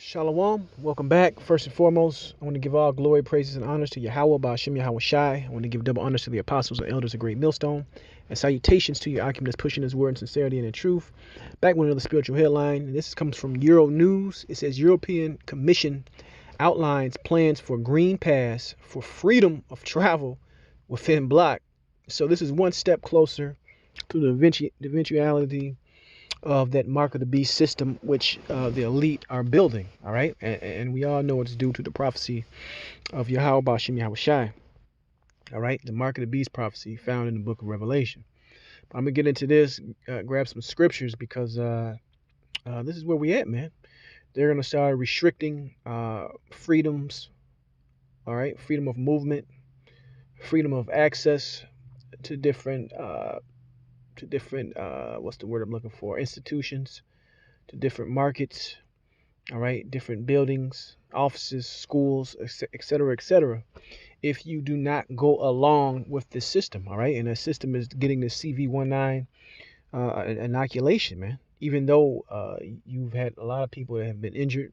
Shalom, welcome back. First and foremost, I want to give all glory, praises, and honors to Yahweh, Ba'ashem Yahweh Shai. I want to give double honors to the apostles and elders of Great Millstone, and salutations to your alchemist pushing his word in sincerity and in truth. Back with another spiritual headline. This comes from Euro News. It says European Commission outlines plans for green pass for freedom of travel within bloc. So this is one step closer to the eventuality of that mark of the beast system, which the elite are building. All right, and we all know it's due to the prophecy of Yahweh Ba'ashem Yahweh Shai. All right, the mark of the beast prophecy found in the book of Revelation. But I'm gonna get into this, grab some scriptures because this is where we at, man. They're gonna start restricting freedoms. All right, freedom of movement, freedom of access to different what's the word I'm looking for, institutions, to different markets, all right, different buildings, offices, schools, etc., etc. If you do not go along with this system, all right, and the system is getting the CV19 inoculation, man. Even though you've had a lot of people that have been injured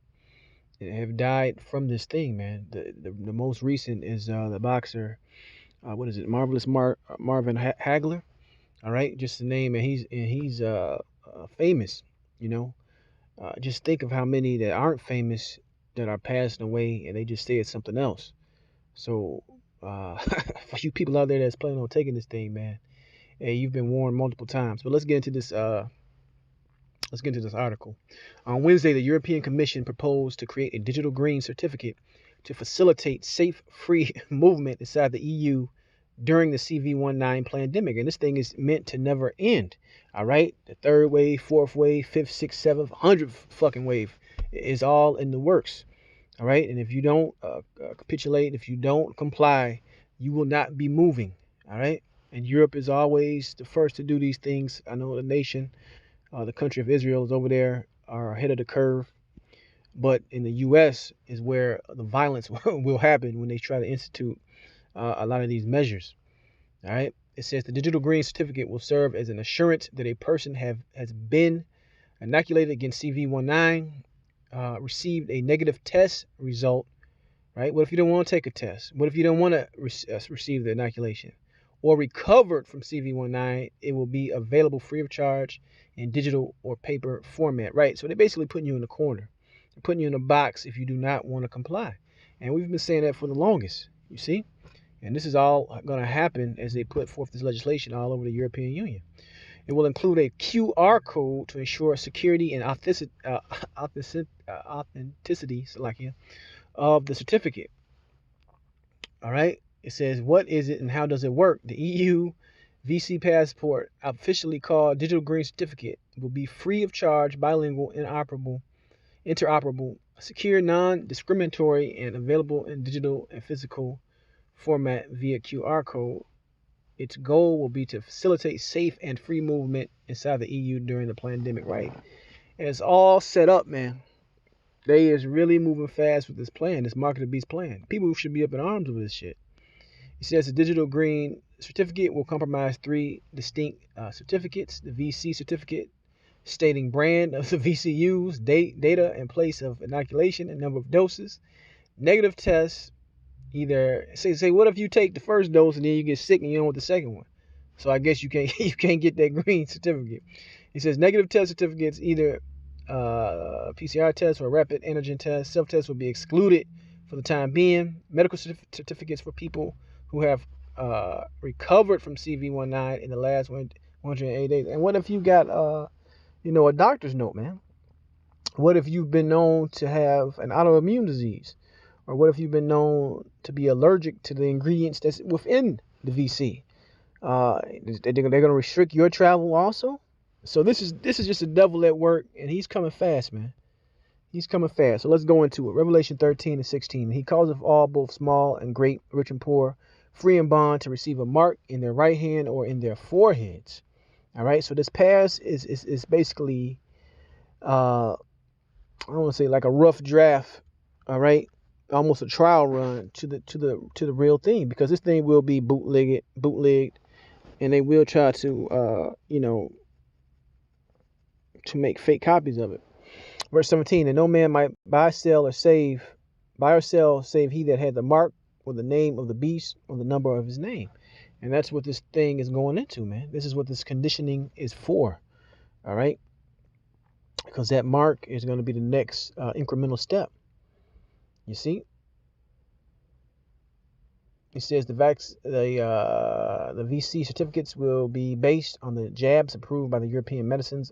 and have died from this thing, man. The most recent is the boxer, what is it, Marvin Hagler. All right, just the name, and he's famous. You know, just think of how many that aren't famous that are passing away, and they just say it's something else. So, for you people out there that's planning on taking this thing, man, hey, you've been warned multiple times. But let's get into this. Let's get into this article. On Wednesday, the European Commission proposed to create a digital green certificate to facilitate safe, free movement inside the EU during the CV19 pandemic. And this thing is meant to never end. All right. The third wave, fourth wave, fifth, sixth, seventh, 100th fucking wave is all in the works. All right. And if you don't capitulate, if you don't comply, you will not be moving. All right. And Europe is always the first to do these things. I know the nation, the country of Israel is over there, are ahead of the curve. But in the U.S. is where the violence will happen when they try to institute a lot of these measures. All right. It says the digital green certificate will serve as an assurance that a person has been inoculated against CV19, received a negative test result. Right. What if you don't want to take a test? What if you don't want to receive the inoculation, or recovered from CV19? It will be available free of charge in digital or paper format. Right. So they're basically putting you in the corner. They're putting you in a box if you do not want to comply. And we've been saying that for the longest. You see. And this is all going to happen as they put forth this legislation all over the European Union. It will include a QR code to ensure security and authenticity of the certificate. All right. It says, what is it and how does it work? The EU VC passport, officially called Digital Green Certificate, will be free of charge, bilingual, interoperable, secure, non-discriminatory, and available in digital and physical format via QR code. Its goal will be to facilitate safe and free movement inside the EU during the pandemic, right? And it's all set up, man. They is really moving fast with this plan, this mark of the beast plan. People should be up in arms with this shit. It says the digital green certificate will comprise three distinct certificates. The VC certificate stating brand of the VCUs, data and place of inoculation and number of doses. Negative tests. Either say what if you take the first dose and then you get sick and you don't want the second one? So I guess you can't get that green certificate. It says negative test certificates, either PCR test or rapid antigen test. Self-test will be excluded for the time being. Medical certificates for people who have recovered from CV19 in the last 180 days. And what if you got a doctor's note, man? What if you've been known to have an autoimmune disease? Or what if you've been known to be allergic to the ingredients that's within the VC? They're going to restrict your travel also. So this is just a devil at work, and he's coming fast, man. He's coming fast. So let's go into it. Revelation 13:16. He calls of all, both small and great, rich and poor, free and bond, to receive a mark in their right hand or in their foreheads. All right. So this pass is basically, I don't want to say like a rough draft. All right. Almost a trial run to the real thing, because this thing will be bootlegged, and they will try to to make fake copies of it. Verse 17, and no man might buy, sell, or save, buy or sell, save he that had the mark or the name of the beast or the number of his name. And that's what this thing is going into, man. This is what this conditioning is for. All right. Because that mark is going to be the next incremental step. You see? It says the VC certificates will be based on the jabs approved by the European Medicines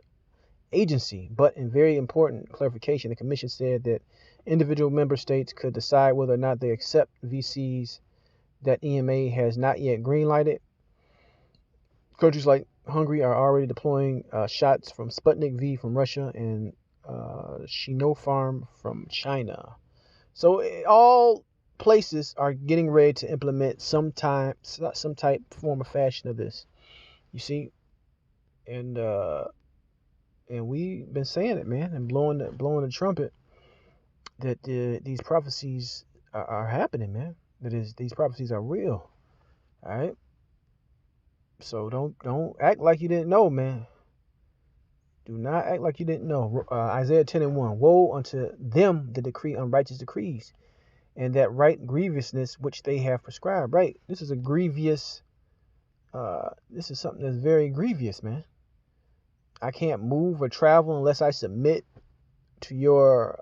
Agency. But in very important clarification, the Commission said that individual member states could decide whether or not they accept VCs that EMA has not yet greenlighted. Countries like Hungary are already deploying shots from Sputnik V from Russia and Sinopharm from China. So all places are getting ready to implement some type, form or fashion of this. You see, and we've been saying it, man, and blowing the trumpet that these prophecies are happening, man. That is, these prophecies are real. All right. So don't act like you didn't know, man. Do not act like you didn't know. Isaiah 10:1. Woe unto them that decree unrighteous decrees, and that right grievousness which they have prescribed. Right. This is a grievous. This is something that's very grievous, man. I can't move or travel unless I submit to your,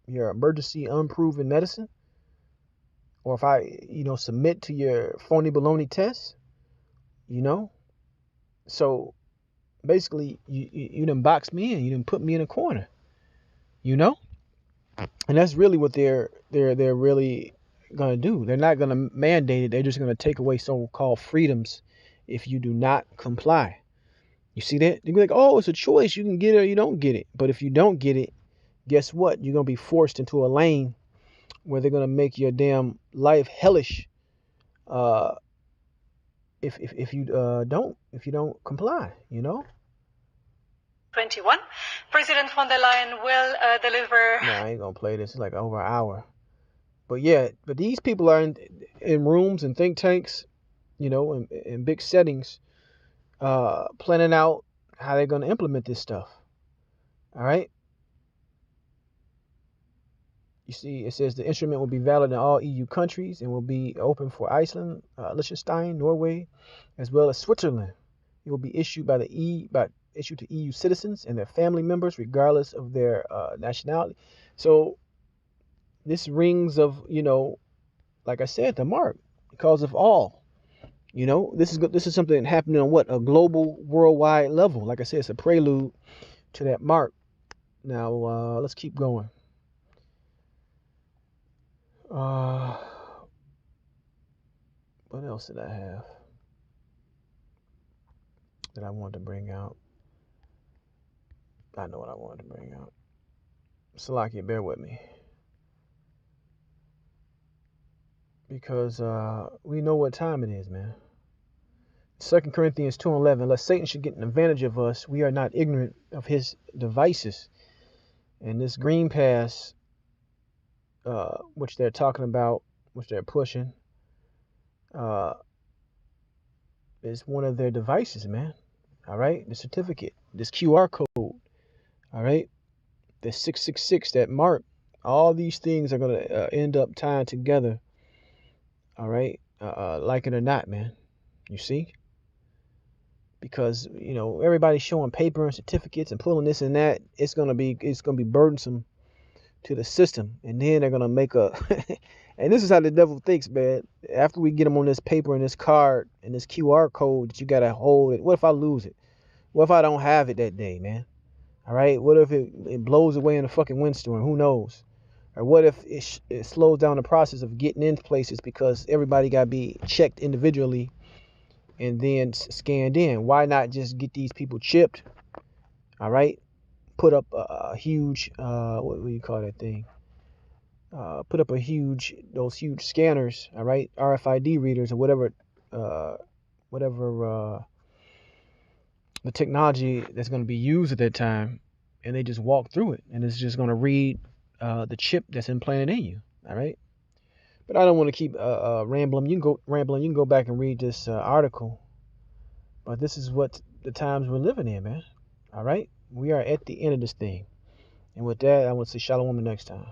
your emergency unproven medicine, or if I, submit to your phony baloney test. So basically you done box me in, you done put me in a corner, and that's really what they're really gonna do. They're not gonna mandate it. They're just gonna take away so-called freedoms if you do not comply. You see that? They're like, oh, it's a choice. You can get it or you don't get it. But if you don't get it, guess what? You're gonna be forced into a lane where they're gonna make your damn life hellish. If you don't comply, 21. President von der Leyen will deliver. No, I ain't gonna play this. It's like over an hour. But yeah, but these people are in rooms and think tanks, in big settings, planning out how they're gonna implement this stuff. All right. You see, it says the instrument will be valid in all EU countries and will be open for Iceland, Liechtenstein, Norway, as well as Switzerland. It will be issued issued to EU citizens and their family members, regardless of their nationality. So this rings of, like I said, the mark, because of all. This is something happening on a global, worldwide level. Like I said, it's a prelude to that mark. Now let's keep going. What else did I have that I wanted to bring out? I know what I wanted to bring out. Salakia, bear with me. Because we know what time it is, man. 2 Corinthians 2:11. Lest Satan should get an advantage of us, we are not ignorant of his devices. And this green pass, which they're talking about, which they're pushing, is one of their devices, man. All right, the certificate, this QR code. All right, the 666, that mark. All these things are gonna end up tying together. All right, like it or not, man. You see, because everybody's showing paper and certificates and pulling this and that. It's gonna be burdensome to the system, and then they're gonna make a and this is how the devil thinks, man. After we get them on this paper and this card and this QR code that you gotta hold it, what if I lose it? What if I don't have it that day, man? All right, what if it blows away in a fucking windstorm? Who knows? Or what if it slows down the process of getting into places because everybody got to be checked individually and then scanned in? Why not just get these people chipped? All right, put up a huge what do you call that thing? Put up those huge scanners. All right, RFID readers or whatever the technology that's going to be used at that time, and they just walk through it, and it's just going to read the chip that's implanted in you. All right, but I don't want to keep rambling. You can go back and read this article. But this is what the times we're living in, man. All right, we are at the end of this thing. And with that, I want to say shalom the next time.